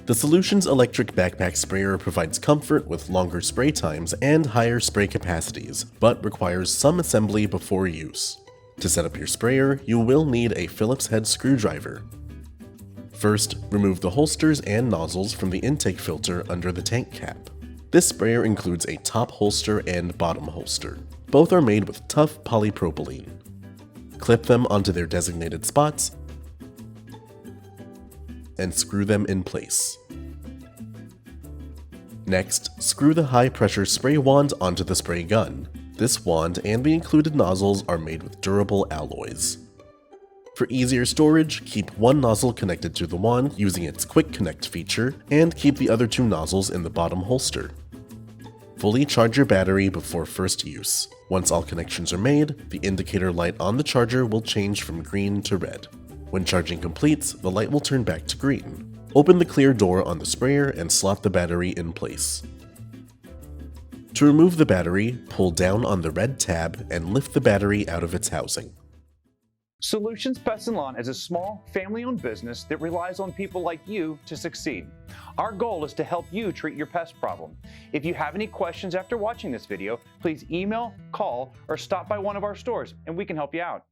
The Solutions electric backpack sprayer provides comfort with longer spray times and higher spray capacities, but requires some assembly before use. To set up your sprayer, you will need a Phillips head screwdriver. First, remove the holsters and nozzles from the intake filter under the tank cap. This sprayer includes a top holster and bottom holster. Both are made with tough polypropylene. Clip them onto their designated spots and screw them in place. Next, screw the high-pressure spray wand onto the spray gun. This wand and the included nozzles are made with durable alloys. For easier storage, keep one nozzle connected to the wand using its Quick Connect feature, and keep the other two nozzles in the bottom holster. Fully charge your battery before first use. Once all connections are made, the indicator light on the charger will change from green to red. When charging completes, the light will turn back to green. Open the clear door on the sprayer and slot the battery in place. To remove the battery, pull down on the red tab and lift the battery out of its housing. Solutions Pest and Lawn is a small, family-owned business that relies on people like you to succeed. Our goal is to help you treat your pest problem. If you have any questions after watching this video, please email, call, or stop by one of our stores and we can help you out.